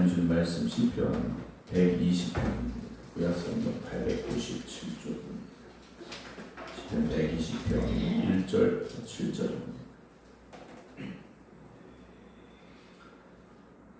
하나님 주는 말씀 시편 120편입니다. 구약성경 897쪽 시편 120편 1절 7절입니다.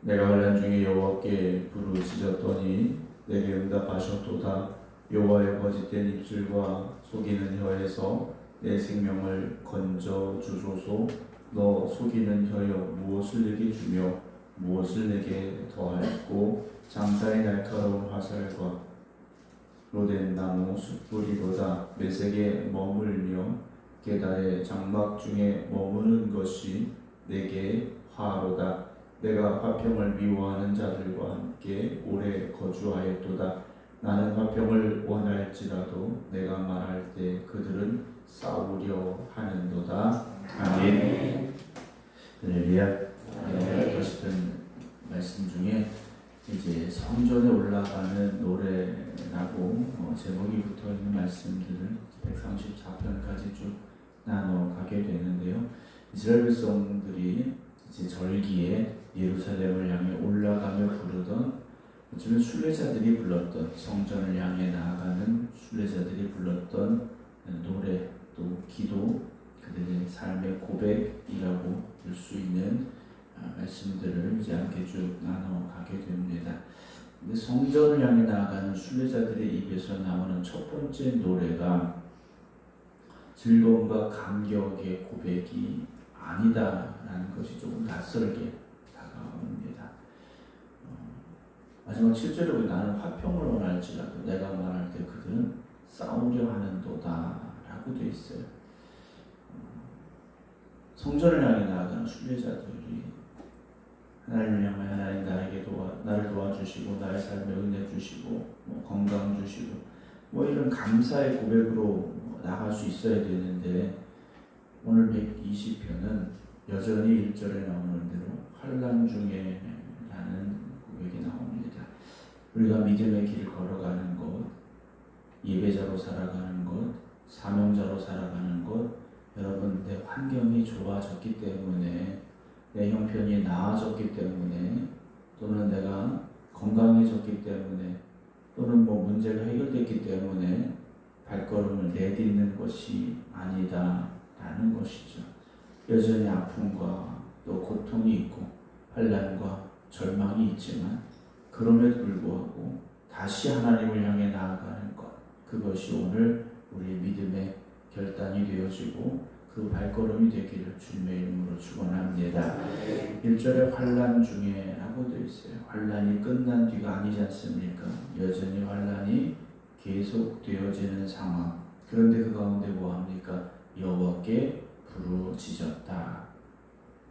내가 환난 중에 여호와께 부르짖었더니 내게 응답하셨도다. 여호와의 거짓된 입술과 속이는 혀에서 내 생명을 건져 주소서. 너 속이는 혀여 무엇을 내게 주며 무엇을 내게 더하였고 장사의 날카로운 화살과 로덴 나무 숯불이로다. 메색에 머물며 게달의 장막 중에 머무는 것이 내게 화로다. 내가 화평을 미워하는 자들과 함께 오래 거주하였도다. 나는 화평을 원할지라도 내가 말할 때 그들은 싸우려 하는도다. 아멘. 할렐루야. 오늘 읽으시던 말씀 중에 이제 성전에 올라가는 노래라고 제목이 붙어 있는 말씀들을 134편까지 쭉 나눠 가게 되는데요. 이스라엘 백성들이 이제 절기에 예루살렘을 향해 올라가며 부르던, 어쩌면 순례자들이 불렀던, 성전을 향해 나아가는 순례자들이 불렀던 노래, 또 기도, 그들의 삶의 고백이라고 볼 수 있는 말씀들을 이제 함께 쭉 나눠 가게 됩니다. 근데 성전을 향해 나아가는 순례자들의 입에서 나오는 첫 번째 노래가 즐거움과 감격의 고백이 아니다라는 것이 조금 낯설게 다가옵니다. 마지막 7절에 보면 나는 화평을 원할지라도 내가 말할 때 그들은 싸우려 하는도다 라고 되어 있어요. 성전을 향해 나아가는 순례자들이 하나님을 향해 하나님 나를 도와주시고 나의 삶에 은혜 주시고 건강 주시고 이런 감사의 고백으로 나갈 수 있어야 되는데, 오늘 120편은 여전히 1절에 나오는 대로 환난 중에 라는 고백이 나옵니다. 우리가 믿음의 길을 걸어가는 것, 예배자로 살아가는 것, 사명자로 살아가는 것, 여러분 내 환경이 좋아졌기 때문에, 내 형편이 나아졌기 때문에, 또는 내가 건강해졌기 때문에, 또는 문제가 해결됐기 때문에 발걸음을 내딛는 것이 아니다 라는 것이죠. 여전히 아픔과 또 고통이 있고 환난과 절망이 있지만, 그럼에도 불구하고 다시 하나님을 향해 나아가는 것, 그것이 오늘 우리의 믿음의 결단이 되어지고 그 발걸음이 되기를 주님의 이름으로 축원합니다. 1절에 환난 중에 라고 되어 있어요. 환난이 끝난 뒤가 아니지 않습니까? 여전히 환난이 계속되어지는 상황. 그런데 그 가운데 뭐합니까? 여호와께 부르짖었다.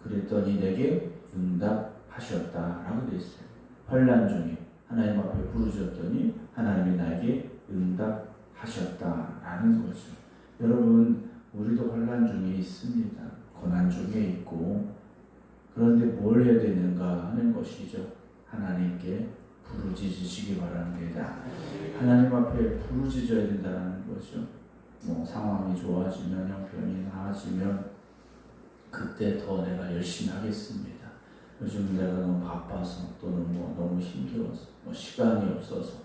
그랬더니 내게 응답하셨다 라고 되어 있어요. 환난 중에 하나님 앞에 부르짖었더니 하나님이 나에게 응답하셨다 라는 거죠. 여러분, 우리도 환난 중에 있습니다. 고난 중에 있고, 그런데 뭘 해야 되는가 하는 것이죠. 하나님께 부르짖으시기 바랍니다. 하나님 앞에 부르짖어야 된다는 거죠. 상황이 좋아지면, 형편이 나아지면 그때 더 내가 열심히 하겠습니다. 요즘 내가 너무 바빠서, 또는 너무 힘들어서, 시간이 없어서.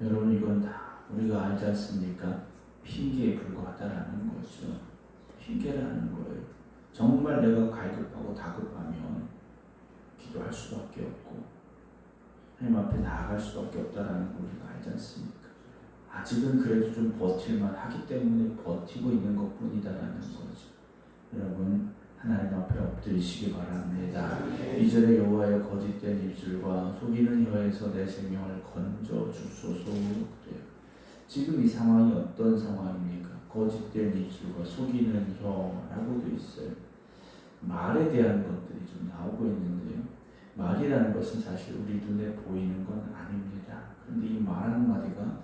여러분, 이건 다 우리가 알지 않습니까? 핑계에 불과하다라는 거죠. 핑계라는 거예요. 정말 내가 갈급하고 다급하면 기도할 수밖에 없고 하나님 앞에 나아갈 수밖에 없다라는 걸 우리가 알지 않습니까? 아직은 그래도 좀 버틸만 하기 때문에 버티고 있는 것뿐이다라는 거죠. 여러분, 하나님 앞에 엎드리시기 바랍니다. 2절에 여호와의 거짓된 입술과 속이는 혀에서 내 생명을 건져 주소서 그래요. 지금 이 상황이 어떤 상황입니까? 거짓된 입술과 속이는 혀라고 되어 있어요. 말에 대한 것들이 좀 나오고 있는데요. 말이라는 것은 사실 우리 눈에 보이는 건 아닙니다. 그런데 이 말 한마디가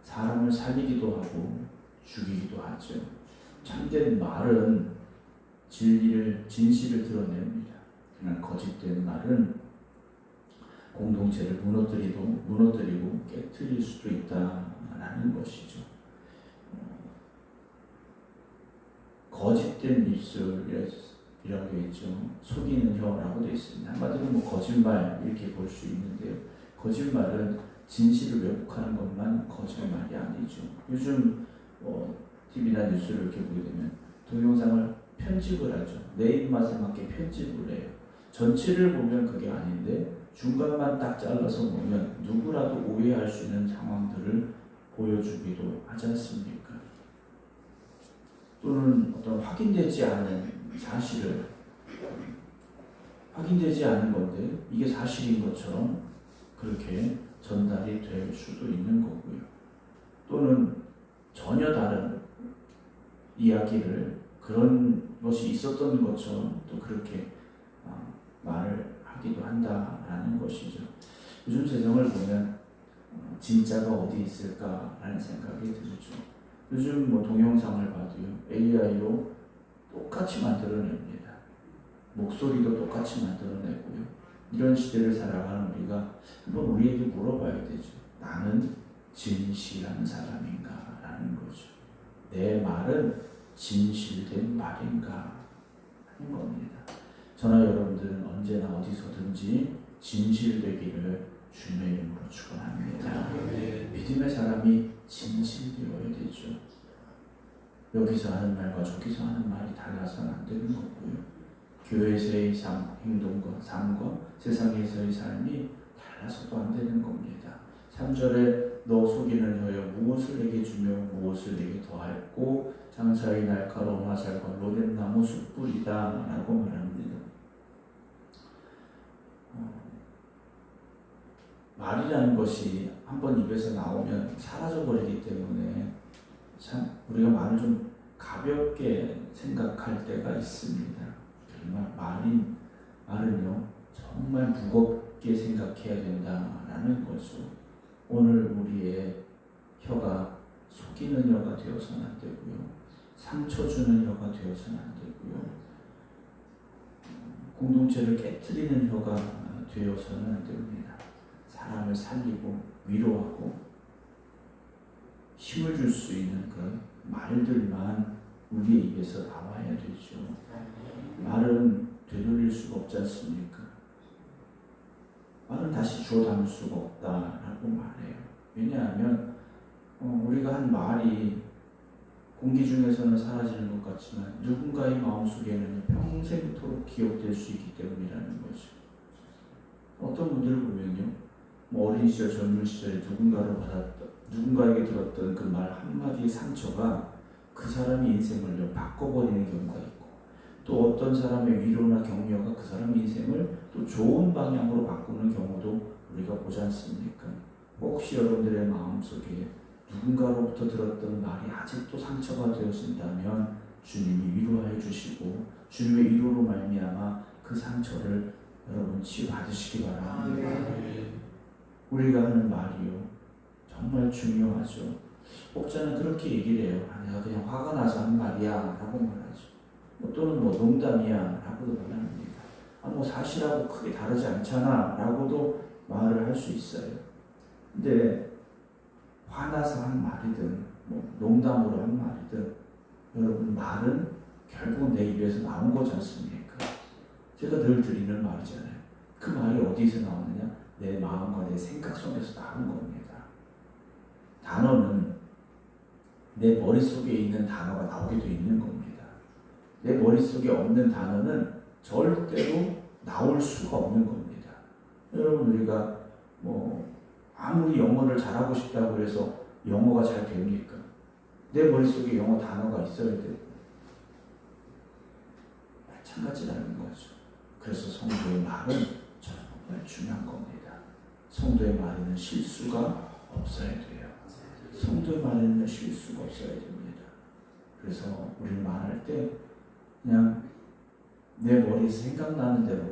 사람을 살리기도 하고 죽이기도 하죠. 참된 말은 진실을 드러냅니다. 그러나 거짓된 말은 공동체를 무너뜨리고 깨트릴 수도 있다라는 것이죠. 거짓된 입술, 이런 게 있죠. 속이는 혀라고 되어 있습니다. 한마디로 뭐 거짓말 이렇게 볼 수 있는데요. 거짓말은 진실을 왜곡하는 것만 거짓말이 아니죠. 요즘 TV나 뉴스를 이렇게 보게 되면 동영상을 편집을 하죠. 내 입맛에 맞게 편집을 해요. 전체를 보면 그게 아닌데 중간만 딱 잘라서 보면 누구라도 오해할 수 있는 상황들을 보여주기도 하지 않습니까? 또는 어떤 확인되지 않은 사실을 확인되지 않은 건데 이게 사실인 것처럼 그렇게 전달이 될 수도 있는 거고요. 또는 전혀 다른 이야기를 그런 것이 있었던 것처럼 또 그렇게 말을 하기도 한다라는 것이죠. 요즘 세상을 보면 진짜가 어디 있을까라는 생각이 들죠. 요즘 뭐 동영상을 봐도요, AI로 똑같이 만들어냅니다. 목소리도 똑같이 만들어내고요. 이런 시대를 살아가는 우리가 한번 우리에게 물어봐야 되죠. 나는 진실한 사람인가? 라는 거죠. 내 말은 진실된 말인가? 하는 겁니다. 저나 여러분들은 언제나 어디서든지 진실되기를 주님의 이름으로 축원합니다. 믿음의 사람이 진실되어야 되죠. 여기서 하는 말과 저기서 하는 말이 달라서는 안 되는 거고요. 교회에서의 행동과 삶과 세상에서의 삶이 달라서도 안 되는 겁니다. 3절에 너 속이는 혀여 무엇을 내게 주며 무엇을 내게 더할고 장사의 날카로운 화살과 로뎀나무 숯불이다 라고 말합니다. 말이라는 것이 한번 입에서 나오면 사라져버리기 때문에 참 우리가 말을 좀 가볍게 생각할 때가 있습니다. 말은요 정말 무겁게 생각해야 된다라는 거죠. 오늘 우리의 혀가 속이는 혀가 되어서는 안 되고요. 상처 주는 혀가 되어서는 안 되고요. 공동체를 깨트리는 혀가 되어서는 안 됩니다. 사람을 살리고 위로하고 힘을 줄 수 있는 그런 말들만 우리의 입에서 나와야 되죠. 말은 되돌릴 수가 없지 않습니까? 말은 다시 주워 담을 수가 없다라고 말해요. 왜냐하면 우리가 한 말이 공기 중에서는 사라지는 것 같지만 누군가의 마음속에는 평생토록 기억될 수 있기 때문이라는 거죠. 어떤 분들을 보면요, 어린 시절, 젊은 시절에 누군가에게 들었던 그 말 한마디의 상처가 그 사람의 인생을 바꿔버리는 경우가 있고, 또 어떤 사람의 위로나 격려가 그 사람의 인생을 또 좋은 방향으로 바꾸는 경우도 우리가 보지 않습니까? 혹시 여러분들의 마음속에 누군가로부터 들었던 말이 아직도 상처가 되어진다면 주님이 위로하여 주시고 주님의 위로로 말미암아 그 상처를 여러분 치유받으시기 바랍니다. 우리가 하는 말이요 정말 중요하죠. 혹자는 그렇게 얘기를 해요. 내가 그냥 화가 나서 한 말이야 라고 말하죠. 또는 농담이야 라고도 말합니다. 사실하고 크게 다르지 않잖아 라고도 말을 할 수 있어요. 근데 화나서 한 말이든 농담으로 한 말이든 여러분 말은 결국 내 입에서 나온 거지 않습니까? 제가 늘 드리는 말이잖아요. 그 말이 어디서 나오느냐? 내 마음과 내 생각 속에서 나온 겁니다. 단어는 내 머릿속에 있는 단어가 나오게 되어 있는 겁니다. 내 머릿속에 없는 단어는 절대로 나올 수가 없는 겁니다. 여러분 우리가 아무리 영어를 잘하고 싶다고 해서 영어가 잘 됩니까? 내 머릿속에 영어 단어가 있어야 돼요. 마찬가지라는 거죠. 그래서 성도의 말은 정말 중요한 겁니다. 성도의 말에는 실수가 없어야 돼요. 성도의 말에는 실수가 없어야 됩니다. 그래서 우리 말할 때 그냥 내 머리에서 생각나는 대로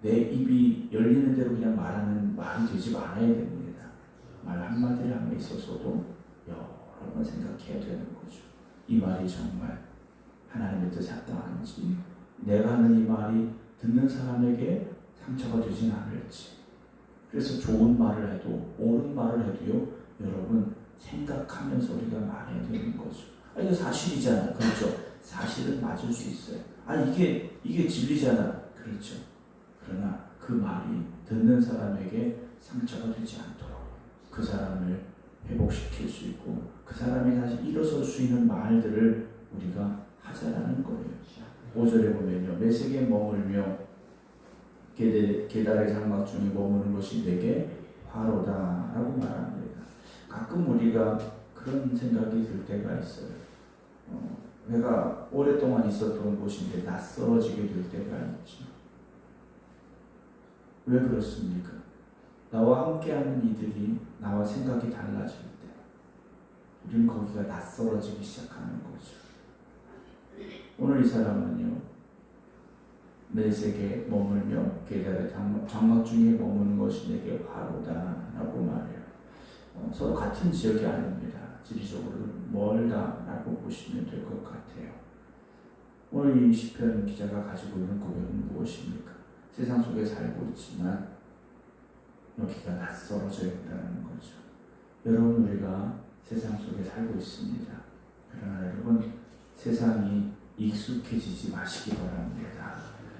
내 입이 열리는 대로 그냥 말하는 말이 되지 말아야 됩니다. 말 한마디를 함에 있어서도 여러 번 생각해야 되는 거죠. 이 말이 정말 하나님의 뜻에 합당한지, 내가 하는 이 말이 듣는 사람에게 상처가 되진 않을지. 그래서 좋은 말을 해도 옳은 말을 해도요 여러분 생각하면서 우리가 말해야 되는 거죠. 이거 사실이잖아요. 그렇죠? 사실은 맞을 수 있어요. 이게 이게 진리잖아. 그렇죠. 그러나 그 말이 듣는 사람에게 상처가 되지 않도록 그 사람을 회복시킬 수 있고 그 사람이 다시 일어설 수 있는 말들을 우리가 하자라는 거예요. 5절에 보면요. 메색에 머물며 게달의 장막 중에 머무는 것이 내게 화로다 라고 말합니다. 가끔 우리가 그런 생각이 들 때가 있어요. 내가 오랫동안 있었던 곳인데 낯설어지게 될 때가 있죠. 왜 그렇습니까? 나와 함께하는 이들이 나와 생각이 달라질 때 우리는 거기가 낯설어지기 시작하는 거죠. 오늘 이 사람은요, 메색에 머물며 게달의 장막 중에 머무는 것이 내게 화로다 라고 말해요. 서로 같은 지역이 아닙니다. 지리적으로 멀다 라고 보시면 될 것 같아요. 오늘 이 시편 기자가 가지고 있는 고백은 무엇입니까? 세상 속에 살고 있지만 여기가 낯설어져 있다는 거죠. 여러분, 우리가 세상 속에 살고 있습니다. 그러나 여러분, 세상이 익숙해지지 마시기 바랍니다.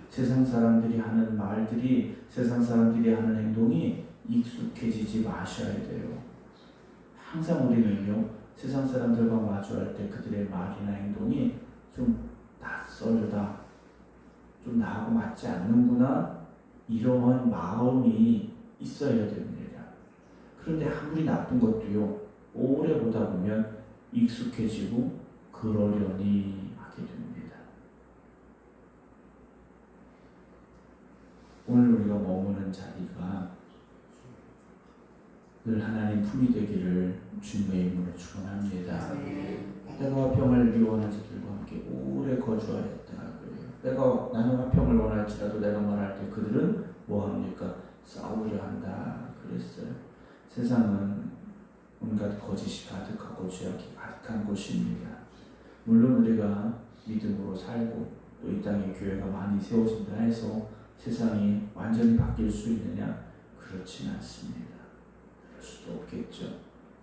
세상 사람들이 하는 말들이, 세상 사람들이 하는 행동이 익숙해지지 마셔야 돼요. 항상 우리는요, 세상 사람들과 마주할 때 그들의 말이나 행동이 좀 낯설다, 좀 나하고 맞지 않는구나, 이러한 마음이 있어야 됩니다. 그런데 아무리 나쁜 것도요, 오래 보다 보면 익숙해지고 그러려니 하게 됩니다. 오늘 우리가 머무는 자리가 늘 하나님 품이 되기를 주님의 이름으로 축원합니다. 내가 화평을 미워하는 자들과 함께 오래 거주하였다. 내가 나는 화평을 원할지라도 내가 말할 때 그들은 뭐합니까? 싸우려 한다 그랬어요. 세상은 온갖 거짓이 가득하고 죄악이 가득한 곳입니다. 물론 우리가 믿음으로 살고 또 이 땅에 교회가 많이 세워진다 해서 세상이 완전히 바뀔 수 있느냐? 그렇지는 않습니다. 그럴 수도 없겠죠.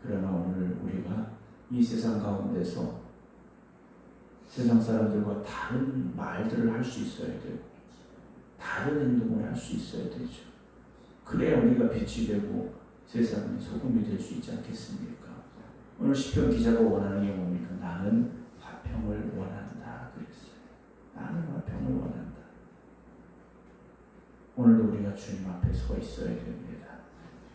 그러나 오늘 우리가 이 세상 가운데서 세상 사람들과 다른 말들을 할 수 있어야 되고 다른 행동을 할 수 있어야 되죠. 그래야 우리가 빛이 되고 세상의 소금이 될 수 있지 않겠습니까? 오늘 시편 기자가 원하는 게 뭡니까? 나는 화평을 원한다 그랬어요. 나는 화평을 원한다. 오늘도 우리가 주님 앞에 서 있어야 됩니다.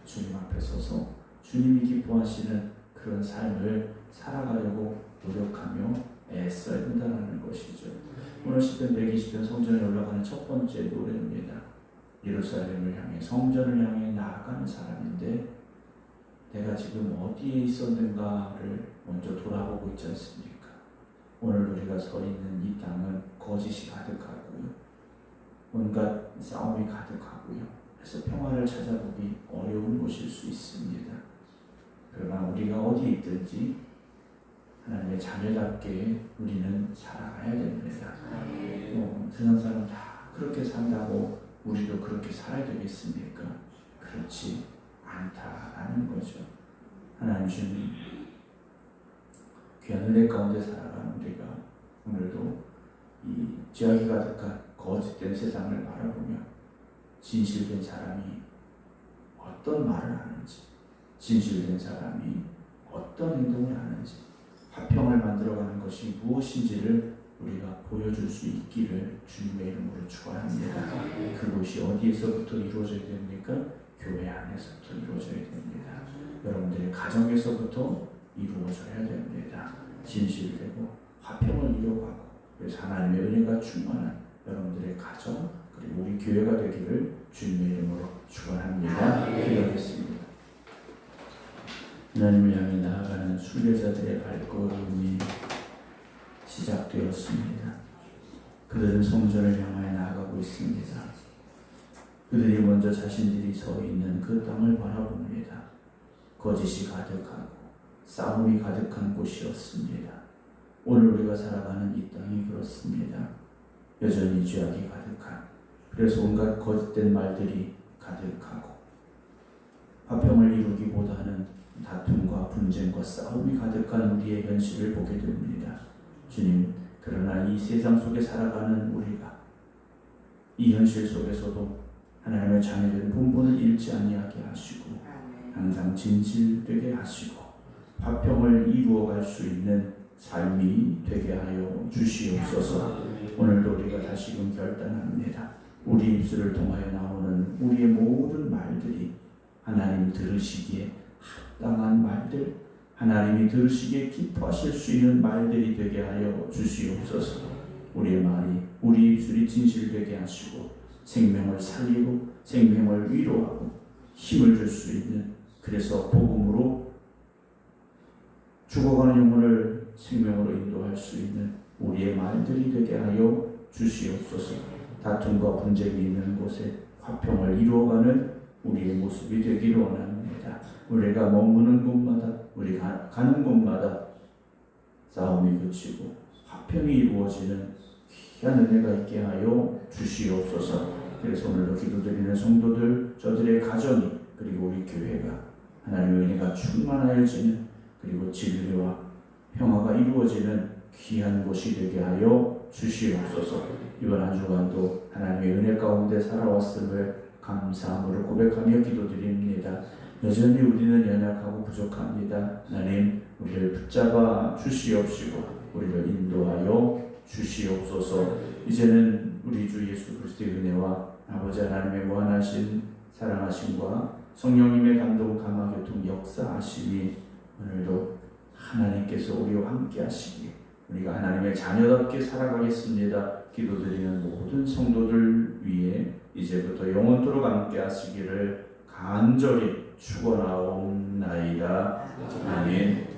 주님 앞에 서서 주님이 기뻐하시는 그런 삶을 살아가려고 노력하며 애써야 된다는 것이죠. 오늘 시편 120편 성전에 올라가는 첫 번째 노래입니다. 예루살렘을 향해 성전을 향해 나아가는 사람인데 내가 지금 어디에 있었는가를 먼저 돌아보고 있지 않습니까? 오늘 우리가 서 있는 이 땅은 거짓이 가득하고요. 온갖 싸움이 가득하고요. 그래서 평화를 찾아보기 어려운 곳일 수 있습니다. 그러나 우리가 어디에 있든지 하나님의 자녀답게 우리는 살아가야 됩니다. 세상 사람 다 그렇게 산다고 우리도 그렇게 살아야 되겠습니까? 그렇지 않다라는 거죠. 하나님 주님 귀한 은혜 가운데 살아가는 우리가 오늘도 이 죄악이 가득한 거짓된 세상을 바라보며 진실된 사람이 어떤 말을 하는지, 진실된 사람이 어떤 행동을 하는지, 화평을 만들어가는 것이 무엇인지를 우리가 보여줄 수 있기를 주님의 이름으로 축원합니다. 그것이 어디에서부터 이루어져야 됩니까? 교회 안에서부터 이루어져야 됩니다. 여러분들의 가정에서부터 이루어져야 됩니다. 진실되고 화평을 이루어가고 그래서 하나님의 은혜가 충만한 여러분들의 가정 그리고 우리 교회가 되기를 주님의 이름으로 축원합니다. 기도하겠습니다. 하나님을 향해 나아가는 순례자들의 발걸음이 시작되었습니다. 그들은 성전을 향하여 나아가고 있습니다. 그들이 먼저 자신들이 서 있는 그 땅을 바라봅니다. 거짓이 가득하고 싸움이 가득한 곳이었습니다. 오늘 우리가 살아가는 이 땅이 그렇습니다. 여전히 죄악이 가득한, 그래서 온갖 거짓된 말들이 가득하고 화평을 이루기보다는 다툼과 분쟁과 싸움이 가득한 우리의 현실을 보게 됩니다. 주님, 그러나 이 세상 속에 살아가는 우리가 이 현실 속에서도 하나님의 자녀들의 본분을 잃지 아니하게 하시고 항상 진실되게 하시고 화평을 이루어갈 수 있는 삶이 되게 하여 주시옵소서. 오늘도 우리가 다시금 결단합니다. 우리 입술을 통하여 나오는 우리의 모든 말들이 하나님 들으시기에 합당한 말들, 하나님이 들으시기에 기뻐하실 수 있는 말들이 되게 하여 주시옵소서. 우리의 말이, 우리 입술이 진실되게 하시고 생명을 살리고 생명을 위로하고 힘을 줄 수 있는, 그래서 복음으로 죽어가는 영혼을 생명으로 인도할 수 있는 우리의 말들이 되게 하여 주시옵소서. 다툼과 분쟁이 있는 곳에 화평을 이루어가는 우리의 모습이 되기를 원합니다. 우리가 머무는 곳마다, 우리가 가는 곳마다 싸움이 그치고 화평이 이루어지는 귀한 은혜가 있게 하여 주시옵소서. 그래서 오늘도 기도드리는 성도들, 저들의 가정이, 그리고 우리 교회가 하나님의 은혜가 충만하여지는, 그리고 진리와 평화가 이루어지는 귀한 곳이 되게 하여 주시옵소서. 이번 한 주간도 하나님의 은혜 가운데 살아왔음을 감사함으로 고백하며 기도드립니다. 여전히 우리는 연약하고 부족합니다. 하나님, 우리를 붙잡아 주시옵시고 우리를 인도하여 주시옵소서. 이제는 우리 주 예수 그리스도의 은혜와 아버지 하나님의 무한하신 사랑하심과 성령님의 감동, 감화, 교통, 역사하심이 오늘도 하나님께서 우리와 함께 하시기에 우리가 하나님의 자녀답게 살아가겠습니다. 기도드리는 모든 성도들 위해 이제부터 영원토록 함께 하시기를 간절히 축원하옵나이다. 아멘.